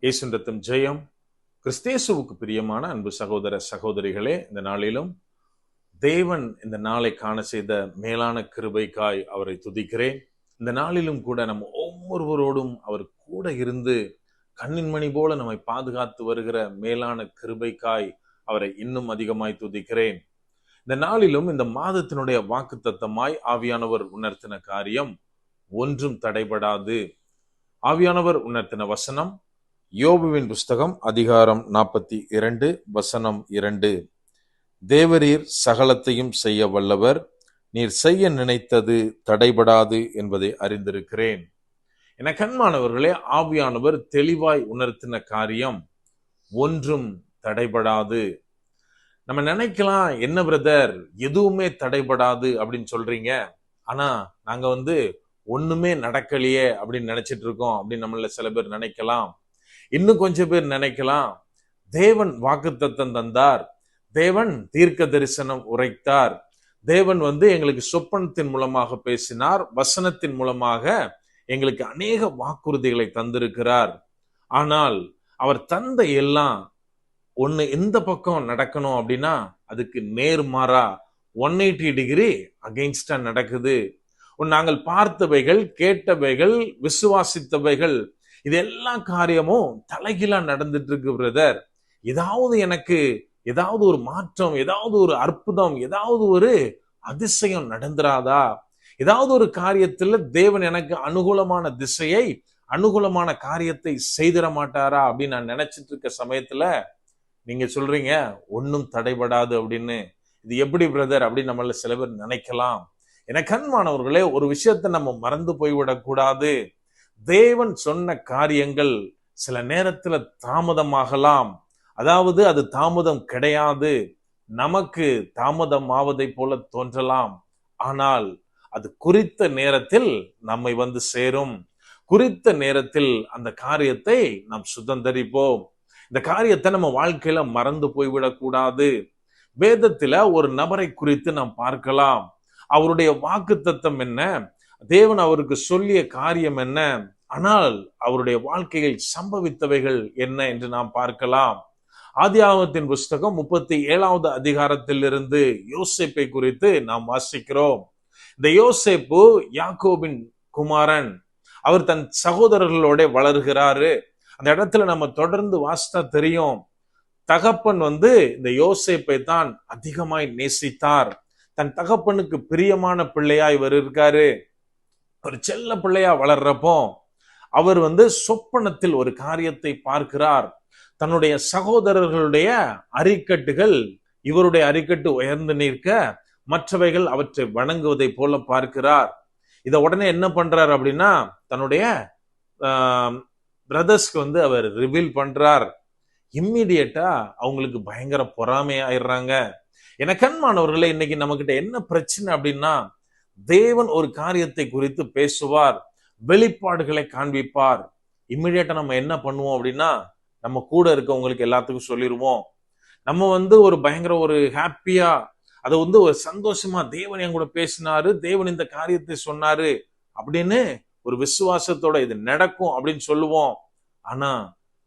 இயேசுவின் ரத்தம் ஜெயம். கிறிஸ்தேசுவுக்கு பிரியமான அன்பு சகோதர சகோதரிகளே, இந்த நாளிலும் தேவன் இந்த நாளை காண செய்த மேலான கிருபைக்காய் அவரை துதிக்கிறேன். இந்த நாளிலும் கூட நம்ம ஒவ்வொருவரோடும் அவர் கூட இருந்து கண்ணின் மணி போல நம்மை பாதுகாத்து வருகிற மேலான கிருபைக்காய் அவரை இன்னும் அதிகமாய் துதிக்கிறேன். இந்த நாளிலும் இந்த மாதத்தினுடைய வாக்குத்தத்தமாய் ஆவியானவர் உணர்த்தின காரியம் ஒன்றும் தடைபடாது. ஆவியானவர் உணர்த்தின வசனம் யோபுவின் புஸ்தகம் அதிகாரம் 42 வசனம் 2. தேவரீர் சகலத்தையும் செய்ய வல்லவர், நீர் செய்ய நினைத்தது தடைபடாது என்பதை அறிந்திருக்கிறேன். என கண்மானவர்களே, ஆவியானவர் தெளிவாய் உணர்த்தின காரியம் ஒன்றும் தடைபடாது. நம்ம நினைக்கலாம், என்ன பிரதர் எதுவுமே தடைபடாது அப்படின்னு சொல்றீங்க, ஆனா நாங்க ஒண்ணுமே நடக்கலையே அப்படின்னு நினைச்சிட்டு இருக்கோம் அப்படின்னு நம்மள சில பேர் நினைக்கலாம். இன்னும் கொஞ்சம் பேர் நினைக்கலாம், தேவன் வாக்குத்தத்தம் தந்தார், தேவன் தீர்க்க தரிசனம் உரைத்தார், தேவன் எங்களுக்கு சொப்பனத்தின் மூலமாக பேசினார், வசனத்தின் மூலமாக எங்களுக்கு அநேக வாக்குறுதிகளை தந்திருக்கிறார். ஆனால் அவர் தந்த எல்லாம் ஒண்ணு எந்த பக்கம் நடக்கணும் அப்படின்னா அதுக்கு நேர்மாறா 180 டிகிரி அகைன்ஸ்டா நடக்குது. நாங்கள் பார்த்தவைகள், கேட்டவைகள், விசுவாசித்தவைகள், இது எல்லா காரியமும் தலைகீழா நடந்துட்டு இருக்கு பிரதர். எனக்கு ஏதாவது ஒரு மாற்றம், ஏதாவது ஒரு அற்புதம், ஏதாவது ஒரு அதிசயம் நடந்துராதா? ஏதாவது ஒரு காரியத்துல தேவன் எனக்கு அனுகூலமான திசையை, அனுகூலமான காரியத்தை செய்திட மாட்டாரா அப்படின்னு நான் நினைச்சிட்டு இருக்க சமயத்துல நீங்க சொல்றீங்க ஒன்னும் தடைபடாது அப்படின்னு. இது எப்படி பிரதர் அப்படின்னு நம்மள சில பேர் நினைக்கலாம். என கண்மானவர்களே, ஒரு விஷயத்தை நம்ம மறந்து போய்விடக் கூடாது. தேவன் சொன்ன காரியங்கள் சில நேரத்துல தாமதமாகலாம். அதாவது அது தாமதம் கிடையாது, நமக்கு தாமதம் ஆவதை போல தோன்றலாம். ஆனால் அது குறித்த நேரத்தில் நம்மை சேரும். குறித்த நேரத்தில் அந்த காரியத்தை நாம் சுதந்தரிப்போம். இந்த காரியத்தை நம்ம வாழ்க்கையில மறந்து போய்விடக் கூடாது. வேதத்துல ஒரு நபரை குறித்து நாம் பார்க்கலாம். அவருடைய வாக்குத்தத்தம் என்ன, தேவன் அவருக்கு சொல்லிய காரியம் என்ன, ஆனால் அவருடைய வாழ்க்கையில் சம்பவித்தவைகள் என்ன என்று நாம் பார்க்கலாம். ஆதியாகமத்தின் புஸ்தகம் 37வது அதிகாரத்திலிருந்து யோசேப்பை குறித்து நாம் வாசிக்கிறோம். இந்த யோசேப்பு யாக்கோபின் குமாரன். அவர் தன் சகோதரர்களோட வளர்கிறாரு. அந்த இடத்துல நம்ம தொடர்ந்து வாசித்தா தெரியும், தகப்பன் இந்த யோசேப்பை தான் அதிகமாய் நேசித்தார். தன் தகப்பனுக்கு பிரியமான பிள்ளையா இவர் இருக்காரு. ஒரு செல்ல பிள்ளையா வளர்றப்போ அவர் சொப்பனத்தில் ஒரு காரியத்தை பார்க்கிறார். தன்னுடைய சகோதரர்களுடைய அரிக்கட்டுகள் இவருடைய அரிக்கட்டு உயர்ந்து நிற்க, மற்றவைகள் அவற்றை வணங்குவதை போல பார்க்கிறார். இத உடனே என்ன பண்றார் அப்படின்னா, தன்னுடைய பிரதர்ஸ்க்கு அவர் ரிவீல் பண்றார். இம்மிடியட்டா அவங்களுக்கு பயங்கர பொறாமை ஆயிடுறாங்க. என கண்மானவர்களே, இன்னைக்கு நம்ம கிட்ட என்ன பிரச்சனை அப்படின்னா, தேவன் ஒரு காரியத்தை குறித்து பேசுவார், வெளிப்பாடுகளை காண்பிப்பார். இம்மிடியட்டா நம்ம என்ன பண்ணுவோம் அப்படின்னா, நம்ம கூட இருக்கவங்களுக்கு எல்லாத்துக்கும் சொல்லிடுவோம். நம்ம ஒரு பயங்கர ஒரு ஹாப்பியா, அதை ஒரு சந்தோஷமா, தேவன் என் கூட பேசினாரு, தேவன் இந்த காரியத்தை சொன்னாரு அப்படின்னு ஒரு விசுவாசத்தோட இது நடக்கும் அப்படின்னு சொல்லுவோம். ஆனா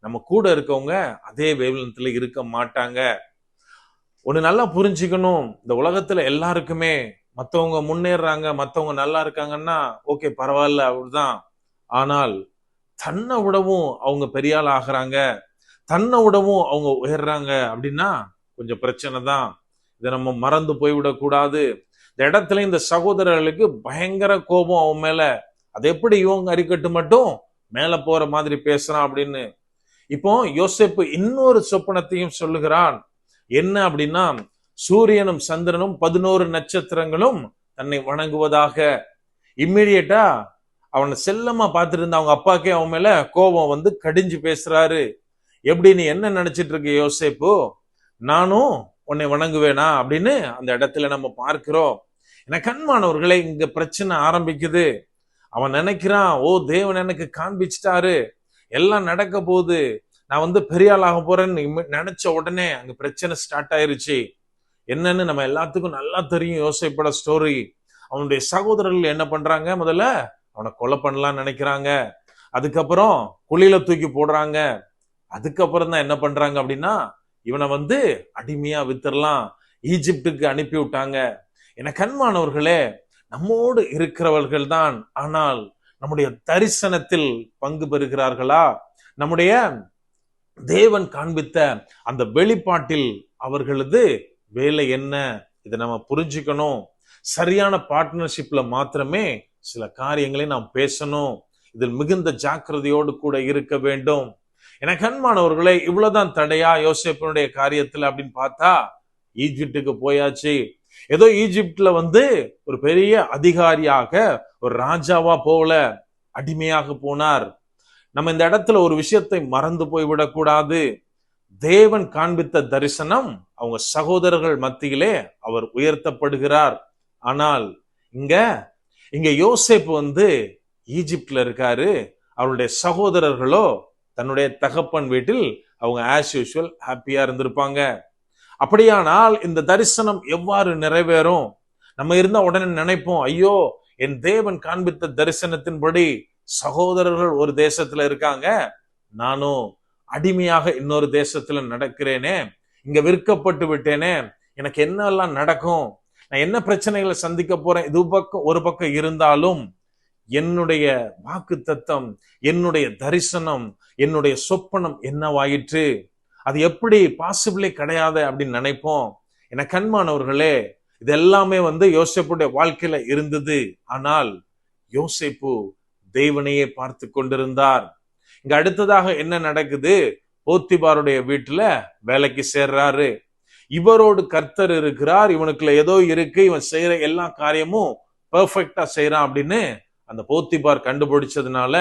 நம்ம கூட இருக்கவங்க அதே வேவ்லென்த்ல இருக்க மாட்டாங்க. ஒண்ணு நல்லா புரிஞ்சுக்கணும், இந்த உலகத்துல எல்லாருக்குமே மத்தவங்க முன்னேறாங்க, மத்தவங்க நல்லா இருக்காங்கன்னா ஓகே பரவாயில்ல அப்படிதான். ஆனால் தன்னை விடவும் அவங்க பெரிய ஆள் ஆகுறாங்க, தன்னை விடவும் அவங்க உயர்றாங்க அப்படின்னா கொஞ்சம் பிரச்சனை தான். இதை நம்ம மறந்து போய்விடக் கூடாது. இந்த இடத்துல இந்த சகோதரர்களுக்கு பயங்கர கோபம் அவன் மேல. அது எப்படி இவங்க அரிக்கட்டு மட்டும் மேல போற மாதிரி பேசுறான் அப்படின்னு. இப்போ யோசேப்பு இன்னொரு சொப்பனத்தையும் சொல்லுகிறான். என்ன அப்படின்னா, சூரியனும் சந்திரனும் 11 நட்சத்திரங்களும் தன்னை வணங்குவதாக. இம்மிடியட்டா அவனை செல்லமா பார்த்துட்டு இருந்த அவங்க அப்பாக்கே அவன் மேல கோபம் கடிஞ்சு பேசுறாரு. எப்படி, நீ என்ன நினைச்சிட்டு இருக்க யோசேப்பு, நானும் உன்னை வணங்குவேனா அப்படின்னு அந்த இடத்துல நம்ம பார்க்கிறோம். என கண்மானவர்களை, இங்க பிரச்சனை ஆரம்பிக்குது. அவன் நினைக்கிறான், ஓ தேவன் எனக்கு காண்பிச்சிட்டாரு, எல்லாம் நடக்க போகுது, நான் பெரிய ஆளாக போறேன்னு நினைச்ச உடனே அங்க பிரச்சனை ஸ்டார்ட் ஆயிருச்சு. என்னன்னு நம்ம எல்லாத்துக்கும் நல்லா தெரியும் யோசேப்போட ஸ்டோரி. அவனுடைய சகோதரர்கள் என்ன பண்றாங்க, முதல்ல அவனை கொலை பண்ணலாம்னு நினைக்கிறாங்க. அதுக்கப்புறம் குழியில தூக்கி போடுறாங்க. அதுக்கப்புறம் தான் என்ன பண்றாங்க அப்படின்னா, இவனை வந்து அடிமையா வித்துறலாம், ஈஜிப்டுக்கு அனுப்பி விட்டாங்க. என கண்மானவர்களே, நம்மோடு இருக்கிறவர்கள் தான், ஆனால் நம்முடைய தரிசனத்தில் பங்கு பெறுகிறார்களா? நம்முடைய தேவன் காண்பித்த அந்த வெளிப்பாட்டில் அவர்களது வேலை என்ன? இதை நம்ம புரிஞ்சுக்கணும். சரியான பார்ட்னர்ஷிப்ல மாத்திரமே சில காரியங்களை நாம் பேசணும். இதில் மிகுந்த ஜாக்கிரதையோடு கூட இருக்க வேண்டும். எனக்கு அன்பானவர்களே, இவ்வளவுதான் தடையா யோசேப்பினுடைய காரியத்துல அப்படின்னு பார்த்தா, ஈஜிப்டுக்கு போயாச்சு. ஏதோ ஈஜிப்ட்ல வந்து ஒரு பெரிய அதிகாரியாக, ஒரு ராஜாவா போகல, அடிமையாக போனார். நம்ம இந்த இடத்துல ஒரு விஷயத்தை மறந்து போய்விடக் கூடாது. தேவன் காண்பித்த தரிசனம் அவங்க சகோதரர்கள் மத்தியிலே அவர் உயர்த்தப்படுகிறார். ஆனால் இங்க இங்க யோசேப்பு வந்து ஈஜிப்ட்ல இருக்காரு. அவருடைய சகோதரர்களோ தன்னுடைய தகப்பன் வீட்டில் அவங்க ஆஸ் யூசுவல் ஹாப்பியா இருந்திருப்பாங்க. அப்படியானால் இந்த தரிசனம் எவ்வாறு நிறைவேறும்? நம்ம இருந்தா உடனே நினைப்போம், ஐயோ, என் தேவன் காண்பித்த தரிசனத்தின்படி சகோதரர்கள் ஒரு தேசத்துல இருக்காங்க, நானும் அடிமையாக இன்னொரு தேசத்துல நடக்கிறேனே, இங்க விற்கப்பட்டு விட்டேனே, எனக்கு என்னெல்லாம் நடக்கும், நான் என்ன பிரச்சனைகளை சந்திக்க போறேன். இது பக்கம் ஒரு பக்கம் இருந்தாலும் என்னுடைய வாக்கு தத்தம், என்னுடைய தரிசனம், என்னுடைய சொப்பனம் என்னவாயிற்று, அது எப்படி பாசிபிளே கிடையாது அப்படின்னு நினைப்போம். என கண்மானவர்களே, இது எல்லாமே வந்து யோசேப்புடைய வாழ்க்கையில இருந்தது. ஆனால் யோசேப்பு தேவனையே பார்த்து கொண்டிருந்தார். இங்க அடுத்ததாக என்ன நடக்குது? போத்திபாருடைய வீட்டுல வேலைக்கு சேர்றாரு. இவரோடு கர்த்தர் இருக்கிறார், இவனுக்குள்ள ஏதோ இருக்கு, இவன் செய்யற எல்லா காரியமும் பெர்ஃபெக்டா செய்யறான் அப்படின்னு அந்த போத்திபார் கண்டுபிடிச்சதுனால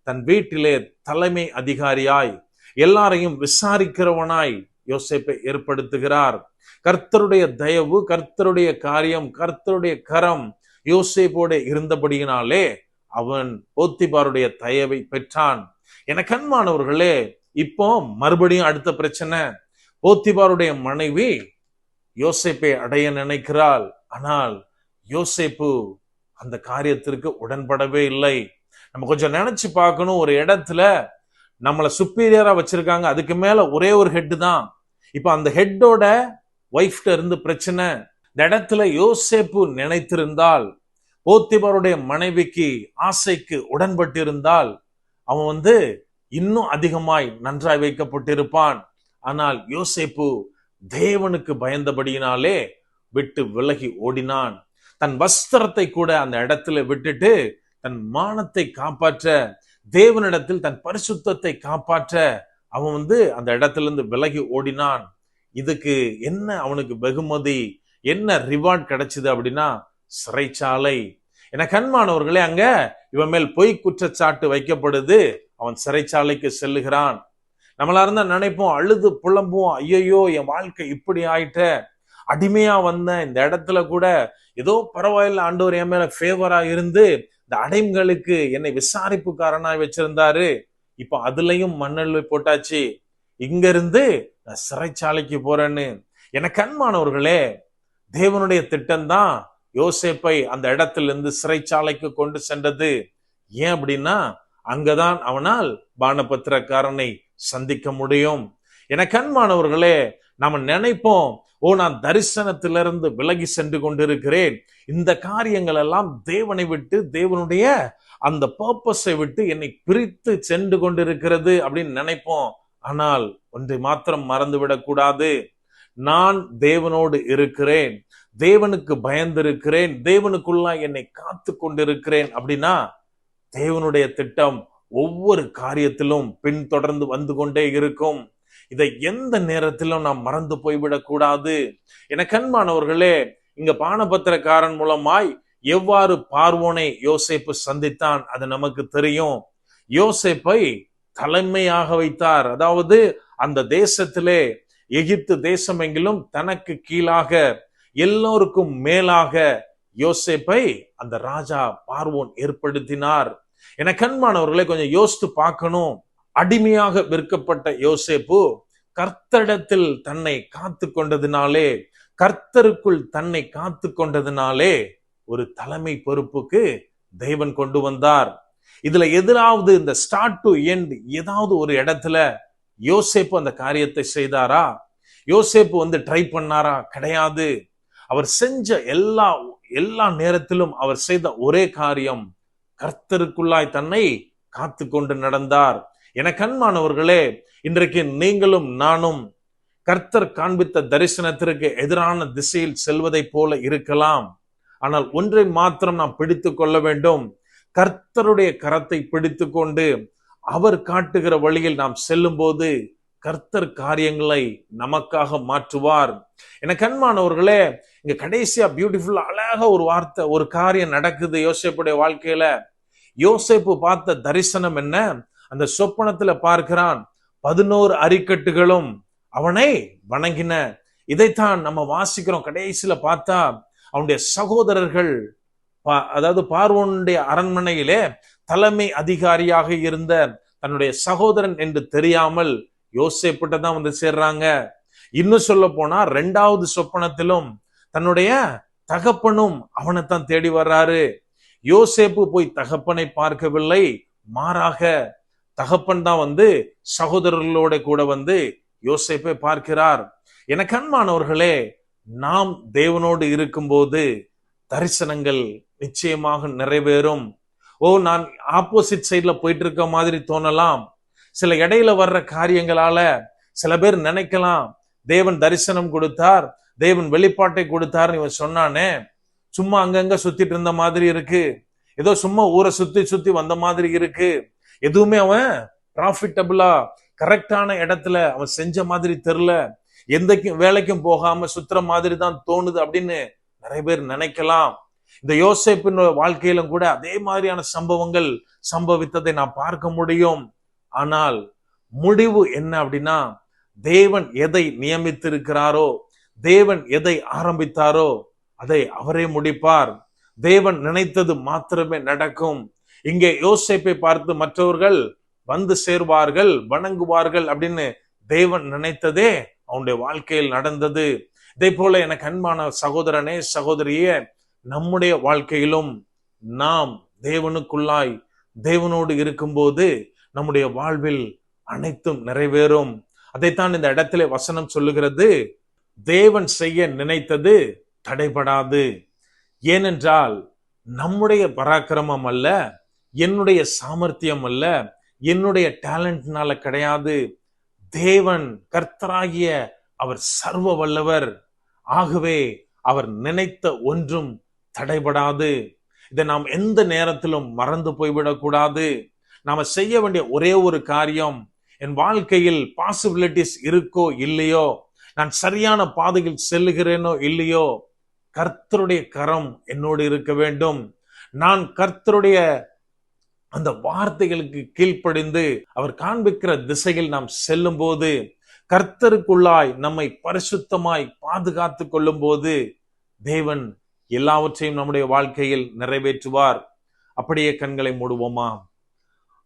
தன் வீட்டிலே தலைமை அதிகாரியாய் எல்லாரையும் விசாரிக்கிறவனாய் யோசேப்பை ஏற்படுத்துகிறார். கர்த்தருடைய தயவு, கர்த்தருடைய காரியம், கர்த்தருடைய கரம் யோசேப்போட இருந்தபடியினாலே அவன் போத்திபாருடைய தயவை பெற்றான். என கண்மானவர்களே, இப்போ மறுபடியும் அடுத்த பிரச்சனை. போத்திபாருடைய மனைவி யோசேப்பை அடைய நினைக்கிறாள். ஆனால் யோசேப்பு அந்த காரியத்திற்கு உடன்படவே இல்லை. நம்ம கொஞ்சம் நினைச்சு பார்க்கணும். ஒரு இடத்துல நம்மளை சுப்பீரியரா வச்சிருக்காங்க, அதுக்கு மேல ஒரே ஒரு ஹெட் தான். இப்ப அந்த ஹெட்டோட ஒய்ஃப்ட இருந்து பிரச்சனை. இந்த இடத்துல யோசேப்பு நினைத்திருந்தால், போத்திபாருடைய மனைவிக்கு ஆசைக்கு உடன்பட்டு இருந்தால், அவன் வந்து இன்னும் அதிகமாய் நன்றாய் வைக்கப்பட்டிருப்பான். ஆனால் யோசேப்பு தேவனுக்கு பயந்தபடியினாலே விட்டு விலகி ஓடினான். தன் வஸ்திரத்தை கூட அந்த இடத்துல விட்டுட்டு தன் மானத்தை காப்பாற்ற, தேவனிடத்தில் தன் பரிசுத்தத்தை காப்பாற்ற அவன் வந்து அந்த இடத்துல இருந்து விலகி ஓடினான். இதுக்கு என்ன அவனுக்கு வெகுமதி, என்ன ரிவார்ட் கிடைச்சது அப்படின்னா சிறைச்சாலை. என கண்மானவர்களே, அங்க இவன் மேல் பொய் குற்றச்சாட்டு வைக்கப்படுது. அவன் சிறைச்சாலைக்கு செல்லுகிறான். நம்மளா இருந்தா நினைப்போம், அழுது புலம்புவோம், ஐயோ என் வாழ்க்கை இப்படி ஆயிட்ட, அடிமையா வந்தேன், இந்த இடத்துல கூட ஏதோ பரவாயில்ல, ஆண்டவர் என் மேல ஃபேவரா இருந்து இந்த அடைம்களுக்கு என்னை விசாரிப்புக்காரனாய் வச்சிருந்தாரு, இப்ப அதுலயும் மண்ணெல்லு போட்டாச்சு, இங்க இருந்து நான் சிறைச்சாலைக்கு போறேன்னு. என கண்மானவர்களே, தேவனுடைய திட்டம் தான் யோசேப்பை அந்த இடத்துல இருந்து சிறைச்சாலைக்கு கொண்டு சென்றது. ஏன் அப்படின்னா அங்கதான் அவனால் பானபத்திரக்காரனை சந்திக்க முடியும். என கண்மானவர்களே, நாம நினைப்போம், ஓ, நான் தரிசனத்திலிருந்து விலகி சென்று கொண்டிருக்கிறேன், இந்த காரியங்கள் எல்லாம் தேவனை விட்டு, தேவனுடைய அந்த பர்பஸை விட்டு என்னை பிரித்து சென்று கொண்டிருக்கிறது அப்படின்னு நினைப்போம். ஆனால் ஒன்றை மாத்திரம் மறந்துவிடக் கூடாது, நான் தேவனோடு இருக்கிறேன், தேவனுக்கு பயந்திருக்கிறேன், தேவனுக்குள்ளா என்னை காத்து கொண்டிருக்கிறேன் அப்படின்னா தேவனுடைய திட்டம் ஒவ்வொரு காரியத்திலும் பின்தொடர்ந்து வந்து கொண்டே இருக்கும். இதை எந்த நேரத்திலும் நாம் மறந்து போய்விடக் கூடாது. என கண்மானவர்களே, இங்க பானபத்திரக்காரன் மூலமாய் எவ்வாறு பார்வோனை யோசேப்பு சந்தித்தான் அது நமக்கு தெரியும். யோசேப்பை தலைமையாக வைத்தார். அதாவது அந்த தேசத்திலே, எகிப்து தேசம் எங்கிலும் தனக்கு கீழாக, எல்லோருக்கும் மேலாக யோசேப்பை அந்த ராஜா பார்வோன் ஏற்படுத்தினார். என கண்மானவர்களை கொஞ்சம் யோசித்து பார்க்கணும். அடிமையாக விற்கப்பட்ட யோசேப்பு கர்த்தரிடத்தில் தன்னை காத்து கொண்டதினாலே, கர்த்தருக்குள் தன்னை காத்து கொண்டதினாலே ஒரு தலைமை பொறுப்புக்கு தேவன் கொண்டு வந்தார். இதுல எதிராவது இந்த ஸ்டார்ட் டு எண்ட் ஏதாவது ஒரு இடத்துல யோசேப்பு அந்த காரியத்தை செய்தாரா? யோசேப்பு ட்ரை பண்ணாரா? கிடையாது. அவர் செஞ்ச எல்லா நேரத்திலும் அவர் செய்த ஒரே காரியம், கர்த்தருக்குள்ளாய் தன்னை காத்து கொண்டு நடந்தார். என கண்மானவர்களே, இன்றைக்கு நீங்களும் நானும் கர்த்தர் காண்பித்த தரிசனத்திற்கு எதிரான திசையில் செல்வதை போல இருக்கலாம். ஆனால் ஒன்றை மாத்திரம் நாம் பிடித்துக் கொள்ள வேண்டும். கர்த்தருடைய கரத்தை பிடித்து கொண்டு அவர் காட்டுகிற வழியில் நாம் செல்லும் போது கர்த்தர் காரியங்களை நமக்காக மாற்றுவார். என கண்மானவர்களே, இங்க கடைசியா பியூட்டிஃபுல்லா அழகா ஒரு வார்த்தை, ஒரு காரியம் நடக்குது யோசேப்புடைய வாழ்க்கையில. யோசேப்பு பார்த்த தரிசனம் என்ன? அந்த சொப்பனத்துல பார்க்கிறான், 11 அரிக்கட்டுகளும் அவனை வணங்கின. இதைத்தான் நம்ம வாசிக்கிறோம். கடைசியில பார்த்தா அவனுடைய சகோதரர்கள், அதாவது பார்வோனுடைய அரண்மனையிலே தலைமை அதிகாரியாக இருந்த தன்னுடைய சகோதரன் என்று தெரியாமல் யோசேப்பிட்ட தான் சேர்றாங்க. இன்னும் சொல்ல போனா 2வது சொப்பனத்திலும் தன்னுடைய தகப்பனும் அவனைத்தான் தேடி வர்றாரு. யோசேப்பு போய் தகப்பனை பார்க்கவில்லை, மாறாக தகப்பன் தான் சகோதரர்களோட கூட யோசேப்பை பார்க்கிறார். என கண்மானவர்களே, நாம் தேவனோடு இருக்கும்போது தரிசனங்கள் நிச்சயமாக நிறைவேறும். நான் ஆப்போசிட் சைட்ல போயிட்டு இருக்க மாதிரி தோணலாம். சில இடையில வர்ற காரியங்களால சில பேர் நினைக்கலாம், தேவன் தரிசனம் கொடுத்தார், தேவன் வெளிப்பாட்டை கொடுத்தார், இவன் சொன்னானே, சும்மா அங்கங்க சுத்திட்டு இருந்த மாதிரி இருக்கு, ஏதோ சும்மா ஊரை சுத்தி சுத்தி வந்த மாதிரி இருக்கு, எதுவுமே அவன் ப்ராஃபிட்டபிளா கரெக்டான இடத்துல அவன் செஞ்ச மாதிரி தெரியல, எந்த வேலைக்கும் போகாம சுத்துற மாதிரி தான் தோணுது அப்படின்னு நிறைய பேர் நினைக்கலாம். இந்த யோசேப்பின் வாழ்க்கையிலும் கூட அதே மாதிரியான சம்பவங்கள் சம்பவித்ததை நாம் பார்க்க முடியும். ஆனால் முடிவு என்ன அப்படின்னா, தேவன் எதை நியமித்திருக்கிறாரோ, தேவன் எதை ஆரம்பித்தாரோ அதை அவரே முடிப்பார். தேவன் நினைத்தது மாத்திரமே நடக்கும். இங்கே யோசேப்பை பார்த்து மற்றவர்கள் சேர்வார்கள், வணங்குவார்கள் அப்படின்னு தேவன் நினைத்ததே அவனுடைய வாழ்க்கையில் நடந்தது. இதே போல எனக்கு அன்பான சகோதரனே, சகோதரியே, நம்முடைய வாழ்க்கையிலும் நாம் தேவனுக்குள்ளாய் தேவனோடு இருக்கும்போது நம்முடைய வாழ்வில் அனைத்தும் நிறைவேறும். அதைத்தான் இந்த இடத்திலே வசனம் சொல்லுகிறது, தேவன் செய்ய நினைத்தது தடைபடாது. ஏனென்றால் நம்முடைய பராக்கிரமம் அல்ல, என்னுடைய சாமர்த்தியம் அல்ல, என்னுடைய டேலண்ட்னால கிடையாது. தேவன் கர்த்தராகிய அவர் சர்வ வல்லவர். ஆகவே அவர் நினைத்த ஒன்றும் தடைபடாது. இதை நாம் எந்த நேரத்திலும் மறந்து போய்விடக்கூடாது. நாம செய்ய வேண்டிய ஒரே ஒரு காரியம், என் வாழ்க்கையில் பாசிபிலிட்டிஸ் இருக்கோ இல்லையோ, நான் சரியான பாதையில் செல்லுகிறேனோ இல்லையோ, கர்த்தருடைய கரம் என்னோடு இருக்க வேண்டும். நான் கர்த்தருடைய அந்த வார்த்தைகளுக்கு கீழ்ப்படிந்து அவர் காண்பிக்கிற திசையில் நாம் செல்லும் போது, கர்த்தருக்குள்ளாய் நம்மை பரிசுத்தமாய் பாதுகாத்து கொள்ளும் போது தேவன் எல்லாவற்றையும் நம்முடைய வாழ்க்கையில் நிறைவேற்றுவார். அப்படியே கண்களை மூடுவோமா?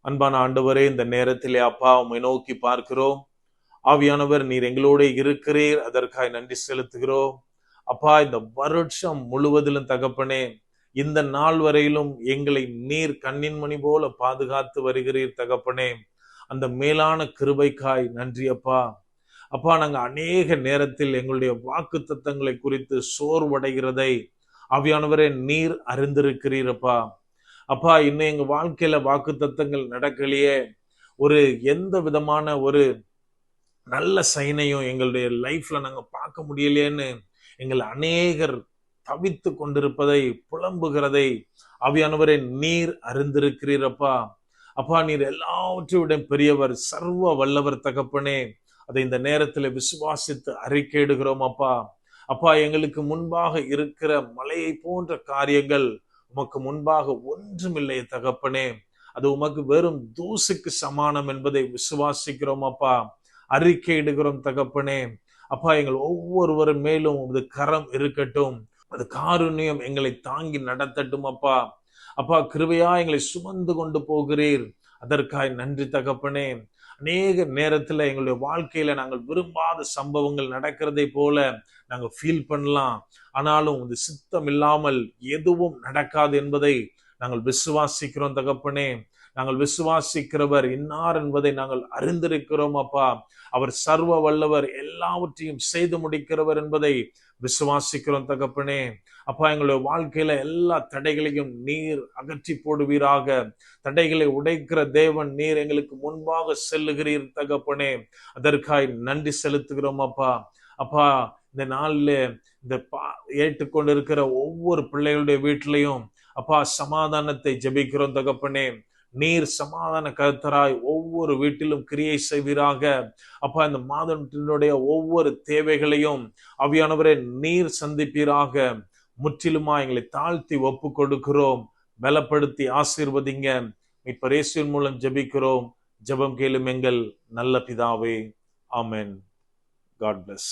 அன்பான ஆண்டவரே, இந்த நேரத்திலே அப்பா உம்மை நோக்கி பார்க்கிறோம். ஆவியானவர், நீர் எங்களோட இருக்கிறீர், அதற்காக நன்றி செலுத்துகிறோம். அப்பா, இந்த வருஷம் முழுவதிலும் தகப்பனே, இந்த நாள் வரையிலும் எங்களை நீர் கண்ணின் மணி போல பாதுகாத்து வருகிறீர் தகப்பனே. அந்த மேலான கிருபைக்காய் நன்றி அப்பா. அப்பா, நாங்க அநேக நேரத்தில் எங்களுடைய வாக்கு தத்தங்களை குறித்து சோர்வடைகிறதை ஆவியானவரே நீர் அறிந்திருக்கிறீரப்பா. அப்பா, இன்னும் எங்க வாழ்க்கையில வாக்கு தத்தங்கள் நடக்கலையே, எந்த விதமான ஒரு நல்ல சைனையும் எங்களுடைய லைஃப்ல நாங்க பார்க்க முடியலையேன்னு எங்களை அநேகர் தவித்து கொண்டிருப்பதை, புலம்புகிறதை ஆவியானவரே நீர் அறிந்திருக்கிறீரப்பா. அப்பா, நீர் எல்லாவற்றை பெரியவர், சர்வ வல்லவர் தகப்பனே. அதை இந்த நேரத்தில் விசுவாசித்து அறிக்கையிடுகிறோம் அப்பா. அப்பா, எங்களுக்கு முன்பாக இருக்கிற மலையை போன்ற காரியங்கள் உமக்கு முன்பாக ஒன்றுமில்லை தகப்பனே. அது உமக்கு வெறும் தூசுக்கு சமானம் என்பதை விசுவாசிக்கிறோம் அப்பா, அறிக்கையிடுகிறோம் தகப்பனே. அப்பா, எங்கள் ஒவ்வொருவர் மேலும் உமது கரம் இருக்கட்டும், அது காருண்யம் எங்களை தாங்கி நடத்தட்டும் அப்பா. அப்பா, கிருபையா எங்களை சுமந்து கொண்டு போகிறீர், அதற்காய் நன்றி தகப்பனே. அநேக நேரத்துல எங்களுடைய வாழ்க்கையில நாங்கள் விரும்பாத சம்பவங்கள் நடக்கிறதை போல நாங்கள் ஃபீல் பண்ணலாம். ஆனாலும் இது சித்தம் இல்லாமல் எதுவும் நடக்காது என்பதை நாங்கள் விசுவாசிக்கிறோம் தகப்பனே. நாங்கள் விசுவாசிக்கிறவர் இன்னார் என்பதை நாங்கள் அறிந்திருக்கிறோம் அப்பா. அவர் சர்வ வல்லவர், எல்லாவற்றையும் செய்து முடிக்கிறவர் என்பதை விசுவாசிக்கிறோம் தகப்பனே. அப்பா, எங்களுடைய வாழ்க்கையில எல்லா தடைகளையும் நீர் அகற்றி போடுவீராக. தடைகளை உடைக்கிற தேவன் நீர், எங்களுக்கு முன்பாக செல்லுகிறீர் தகப்பனே. அதற்காய் நன்றி செலுத்துகிறோம் அப்பா. அப்பா, இந்த நாளில் இந்த ஏற்றுக்கொண்டிருக்கிற ஒவ்வொரு பிள்ளைகளுடைய வீட்டிலையும் அப்பா சமாதானத்தை ஜெபிக்கிறோம் தகப்பனே. நீர் சமாதான கர்த்தராய் ஒவ்வொரு வீட்டிலும் கிரியை செய்வீராக. அப்பா, இந்த மாதத்தினுடைய ஒவ்வொரு தேவைகளையும் ஆவியானவரே நீர் சந்திப்பீராக. முற்றிலுமா எங்களை தாழ்த்தி ஒப்பு கொடுக்கிறோம். பலப்படுத்தி ஆசீர்வதிங்க. மீட்பர் இயேசுவின் மூலம் ஜெபிக்கிறோம். ஜெபம் கேளும் எங்கள் நல்ல பிதாவே. ஆமென். God bless.